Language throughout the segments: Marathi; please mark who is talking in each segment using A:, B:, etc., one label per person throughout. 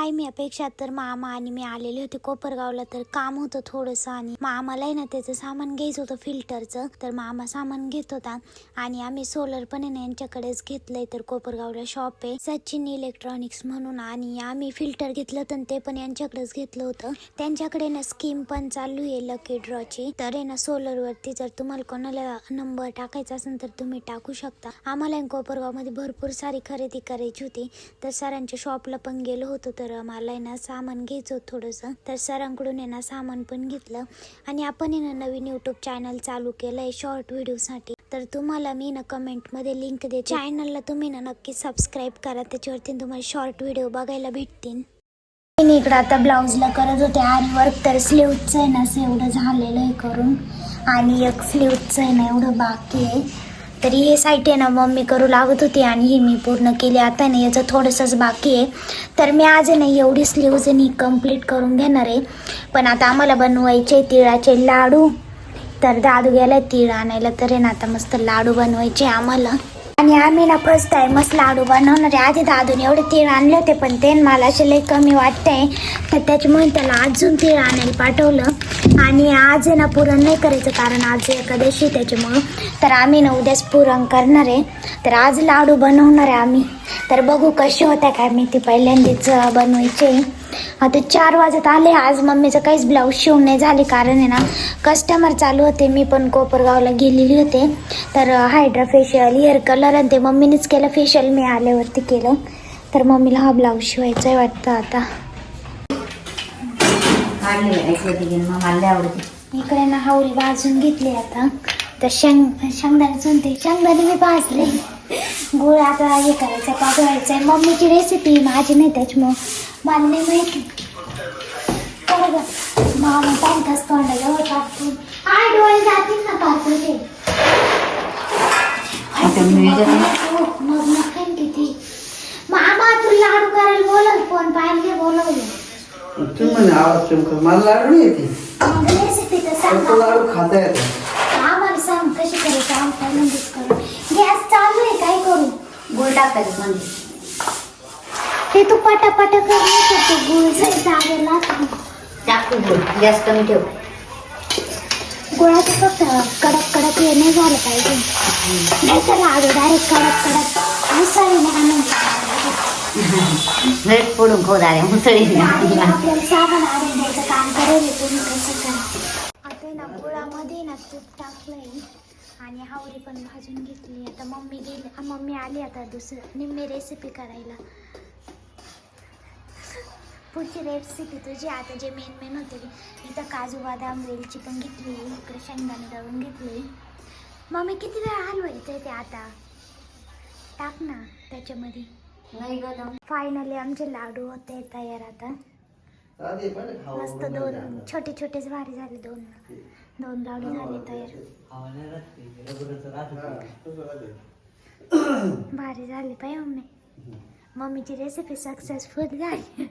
A: टायमिंगपेक्षा तर मामा आणि मी आलेले होते कोपरगावला. तर काम होतं थोडंसं आणि मामाला आहे ना त्याचं सामान घ्यायचं होतं फिल्टरचं. तर मामा सामान घेत होता आणि आम्ही सोलर पण आहे ना यांच्याकडेच घेतलंय. तर कोपरगावला शॉप आहे सचिन इलेक्ट्रॉनिक्स म्हणून आणि आम्ही फिल्टर घेतलं होतं ते पण यांच्याकडेच घेतलं होतं. त्यांच्याकडे ना स्कीम पण चालू आहे लकी ड्रॉची. तर आहे ना सोलरवरती जर तुम्हाला कोणाला नंबर टाकायचा असेल तर तुम्ही टाकू शकता. आम्हाला कोपरगाव मध्ये भरपूर सारी खरेदी करायची होती. तर सरांच्या शॉपला पण गेलो होतो. तर मला आहे ना सामान घ्यायचं होतं थोडंसं. तर सरांकडून आहे ना सामान पण घेतलं आणि आपण आहे ना नवीन यूट्यूब चॅनल चालू केलं आहे शॉर्ट व्हिडिओसाठी. तर तुम्हाला मी ना कमेंटमध्ये लिंक देते. चॅनलला तुम्ही ना नक्की सबस्क्राईब करा. त्याच्यावरती तुम्हाला शॉर्ट व्हिडिओ बघायला भेटतील. मी इकडं आता ब्लाऊजला करत होते आरी वर्क. तर स्लीवचं आहे ना असं एवढं झालेलं आहे करून आणि एक स्लीवचं आहे ना एवढं बाकी आहे. तरी हे साईट आहे ना मम्मी करू लागत होती आणि ही मी पूर्ण केली. आता नाही याचं थोडंसंच बाकी आहे. तर मी आज नाही एवढी स्लीव्ज आणि कंप्लीट करून घेणार आहे. पण आता आम्हाला बनवायचे तिळाचे लाडू. तर दादू गेला तीळ आणायला. तर आहे ना आता मस्त लाडू बनवायचे आम्हाला आणि आम्ही ना फर्स्ट टाइमच लाडू बनवणार आहे. आधी दादूने एवढे तीळ आणले होते पण ते मला असे लई कमी वाटतंय. तर त्याच्यामुळे त्याला अजून तीळ आणायला पाठवलं आणि आज आहे ना पुरण नाही करायचं कारण आज एकादशी त्याच्यामुळं. तर आम्ही ना उद्याच पुरण करणार आहे. तर आज लाडू बनवणार आहे आम्ही. तर बघू कसे होत्या काय मी ती पहिल्यांदाच बनवायचे. आता 4 वाजत आले. आज मम्मीचं काहीच ब्लाऊज शिवून नाही झाले कारण आहे ना कस्टमर चालू होते. मी पण कोपरगावला गेलेली होते. तर हायड्रा फेशियल हेअर कलर आणि ते मम्मीनेच केलं फेशियल. मी आल्यावरती केलं. तर मम्मीला हा ब्लाऊज शिवायचा आहे वाटतं आता. इकडे ना हावरी भाजून घेतली आता. तर शेंगदाणे ते शेंगदाणे मी भाजले. गुळ आता हे करायचं पाठवायचं आहे. मम्मीची रेसिपी माझी नाही त्याच्यामुळं मला नाही माहिती. बरोबर मामा पाहताच तोंडाला काढतो. काय डोळे जातील ना पाहतो मग नका किती. मामा तू लाडू करायला बोलव फोन पाहिले बोलवलं.
B: मला लाडू नाही येते.
A: रेसिपी तर सांग.
B: लाडू खाता येते
A: आम्हाला सांग कशी करायचं. आमच्या म्हणजेच करू. गॅस चालू आहे काय करू.
C: गुळ टाकायचं म्हणजे
A: ते तू पटापटा कर गुळ जागेला
C: टाकू गुळ. गॅस कमी ठेव.
A: गुळाचं फक्त कडक कडक हे नाही झालं पाहिजे. नाही तर लाडू डायरेक्ट कडक कडक मुसळी नाही
C: घरीच फोडून खोदाऱ्या मुसळी
A: आपल्याला साबण आणून द्यायचं काम करेल. तुम्ही कसं करा. आता ना गुळामध्ये ना तूप टाकलंय आणि हावरी पण भाजून घेतली. आता मम्मी आली आता निम्मी रेसिपी करायला. पुढची रेसिपी तुझी आता जे मेन होते. इथं काजू बदाम वेलची पण घेतली. इकडे शेंगदाणे दळून घेतली. मम्मी किती वेळा हलवायचं ते आता टाक ना त्याच्यामध्ये.
C: नाही ग
A: फायनली आमचे लाडू होते तयार आता. मस्त 2 छोटे छोटेच भारी झाले. 2 लाडू झाले तयार. भारी झाली पाहिजे मम्मीची रेसिपी सक्सेसफुल झाली.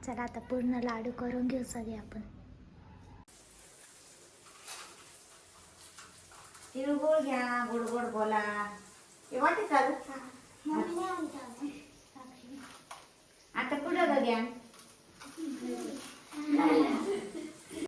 A: चला आता पूर्ण लाडू करून घेऊ सगळे आपण.
C: तिळगुळ घ्या. गोड गोड बोला. ते वाटे चालू आता कुठं ग घ्या.